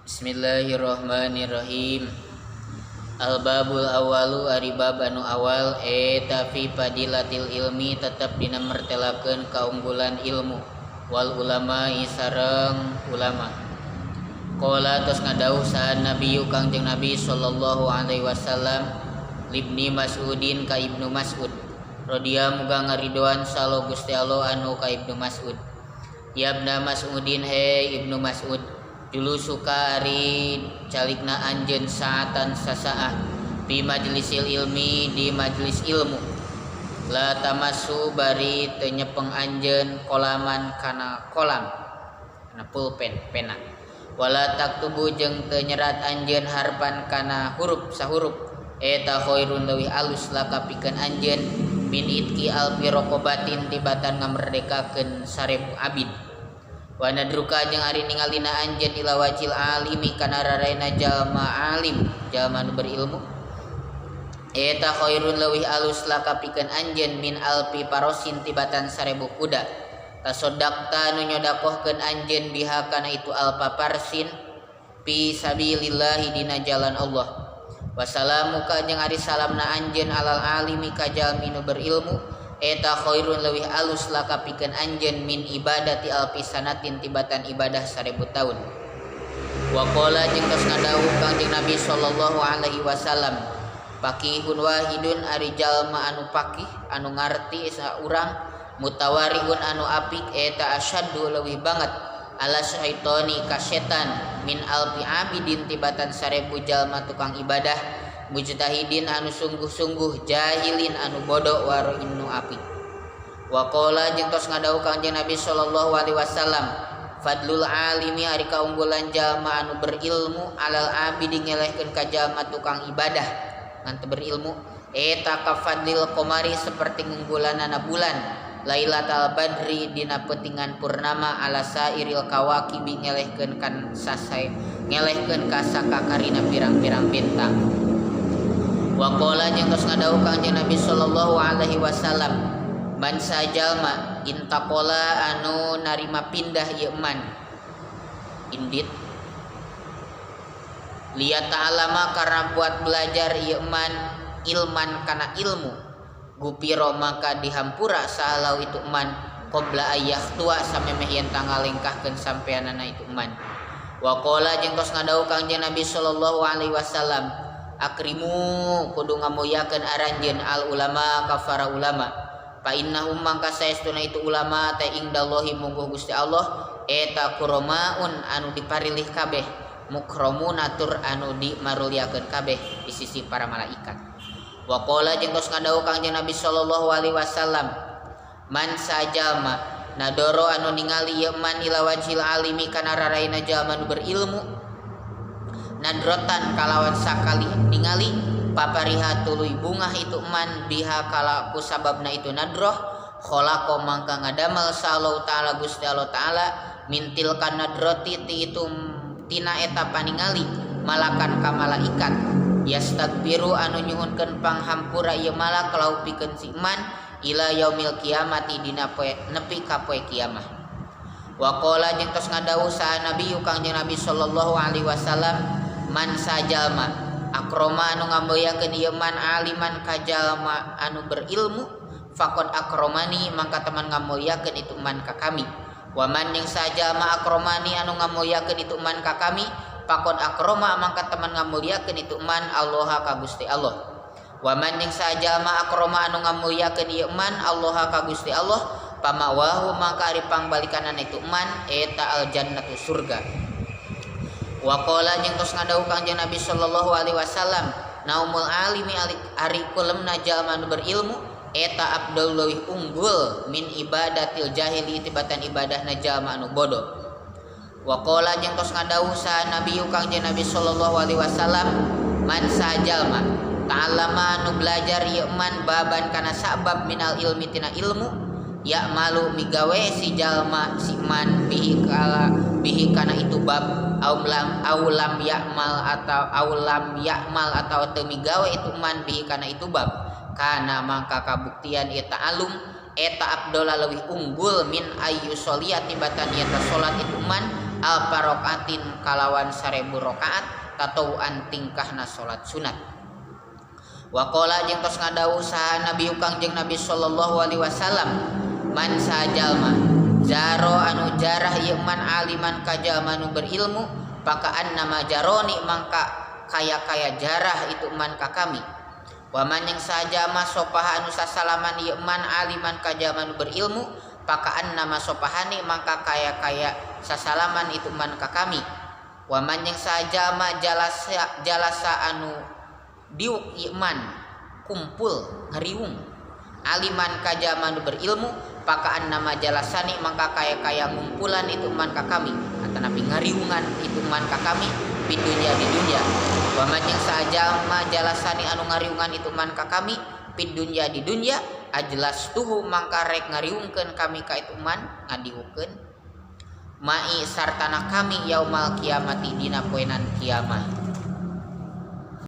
Bismillahirrahmanirrahim. Al-babul awalu ari bab anu awal eta fi fadilatil ilmi tetep dina mertelakeun kaunggulan ilmu wal ulama sareng ulama. Qala tos ngadauh saha Nabi Kangjeng Nabi sallallahu alaihi wasallam libni Mas'udin ka Ibnu Mas'ud radhiya muga ngaridhoan salo Gusti Allah anu ka Ibnu Mas'ud. Ya Ibnu Mas'udin he Ibnu Mas'ud dulu suka ari calikna anjeun saatan sasaah fi majlisil ilmi di majlis ilmu la tamassu bari teu nyepeng anjeun kolaman kana kolam kana pulpen pena wala taktubu jeung teu nyerat anjeun harpan kana huruf sahurup eta khairun leuwih alus laka pikeun anjeun min itki alfi raqabatin tibatan ngamerdekakeun 1000 abid. Wa nadruka jeung ari ningalina anjeun ila wajil alimi kana raraina jalma alim jalma nu berilmu eta khairun leuwih alus laka pikeun anjeun min alfi parosin tibatan 1000 kuda tasoddaqta nu nyodakohkeun anjeun biha kana itu alfa parsin fi sabilillah dina jalan Allah. Wassalamuka jeung ari salamna anjeun alal alimi ka jalmi nu berilmu eta khairun leuwih alus laka pikeun anjeun min ibadati alfi sanatin tibatan ibadah 1000 taun. Wa qala jeung tos ngadawuh Kangjeng Nabi sallallahu alaihi wasallam faqihun wahidun ari jalma anu faqih anu ngarti saurang mutawariun anu apik eta asyaddu leuwih banget ala syaitani ka setan min alfi abidin tibatan 1000 jalma tukang ibadah mujtahidin anu sungguh-sungguh jahilin anu bodoh waroin nu apik. Wa qala jeung tos ngadawuh Kanjeng Nabi sallallahu alaihi wasallam fadlul alimi ari kaunggulan jalma anu berilmu alal abidi ngelehkeun ka jalma tukang ibadah ngan teu berilmu eta ka fadlil qamari saperti ngunggulanana bulan lailatul badri dina peutingan purnama ala sairil kawakibi ngelehkeun kan sasai ngelehkeun ka sakakarina pirang-pirang bintang. Wa qala jeung tos ngadawuh Kanjeng Nabi sallallahu alaihi wasallam man sajalma intaqala anu narima pindah ieu man indit liat ta'alama karena buat belajar ieu man ilman kana ilmu gupiro maka dihampura sahalau itu man qabla ayah tua samemeh yen tangalengkahkeun sampeanana itu man. Wa qala jeung tos ngadawuh Kanjeng Nabi sallallahu alaihi wasallam akrimu kudu ngamuyakeun aranjeun al ulama ka para ulama fa innahum mangka saestuna itu ulama ta indallahi mungguh Gusti Allah eta kuromaun anu diparilih kabeh mukramun atur anu dimarulyakeun kabeh di sisi para malaikat. Wa qala jeung tos ngadawuh Kanjeng Nabi sallallahu alaihi wasallam man sajalma nadoro anu ningali ieu man ila wajhil alimi kana raraina jalma nu berilmu nadrotan kalawan sakali ningali papariha tuluy bungah itu man biha kala ku sababna itu nadroh khalaqa mangka ngadamel sallallahu taala Gusti Allah taala mintil kan nadroti ti itu tina eta paningali malakan ka malaikat yastakbiru anu nyuhunkeun panghampura ieu malak lau pikeun si man ila yaumil kiamati dina poe nepi ka poe kiamah. Wa qala jeung tos ngadawuh saha Nabi Kangjeng Nabi sallallahu alaihi wasallam man sajalma akroma anu ngamboyakeun ieu man aliman ka jalma anu berilmu faqad akromani mangka teman ngamboyakeun itu man ka kami. Wa man yang sajalma akromani anu ngamboyakeun itu man ka kami faqad akroma mangka teman ngamboyakeun itu man Allah ka Gusti Allah. Wa man yang sajalma akroma anu ngamboyakeun ieu man Allah ka Gusti Allah pamawahu mangka ari pangbalikanana itu man eta al jannatu surga. Wa qala jeung tos ngadawuh Kanjeng Nabi sallallahu alaihi wasallam naumul alimi ari kulemna jalma nu berilmu eta abdul leuwih unggul min ibadatil jahili tibatan ibadahna jalma anu bodoh. Wa qala jeung tos ngadawuh saha Nabi Kanjeng Nabi sallallahu alaihi wasallam man sajalma ta'allama anu belajar ieu man baban kana sabab minal ilmi tina ilmu ya malu migawe si jalma si man bihi kana itu bab aulam yakmal atau teu migawe itu man bihi kana itu bab kana mangka kabuktian ieu ta'alum eta abdola leuwih unggul min ayyu sholiyati batan ieu salat itu man alfa rakaatin kalawan 1000 rakaat tatawuan tingkahna salat sunat. Wa qala jeung tos ngadawuh saha Nabi Kangjeng Nabi sallallahu alaihi wasallam man sajalma zaro anu jarah ieu man aliman ka jalma nu berilmu pakaan nama jaroni mangka kaya jarah itu man ka kami. Waman yang saja mas sopaha anu sasalaman ieu man aliman ka jalma nu berilmu pakaan nama sopahani mangka kaya sasalaman itu man ka kami. Waman yang saja ma jalasa anu diuk ieu man kumpul ngariung aliman ka jalma nu berilmu pakaan nama jalasani mangka kaya ngumpulan itu man ka kami atau nabi ngariungan itu man ka kami di dunia. Waman yang saja ma jalasani anu ngariungan itu man ka kami di dunia ajlas tuhu mangka rek ngariungkeun kami ka itu man ngadiukeun mai sartana kami yaumal kiamati dina poenan kiamah.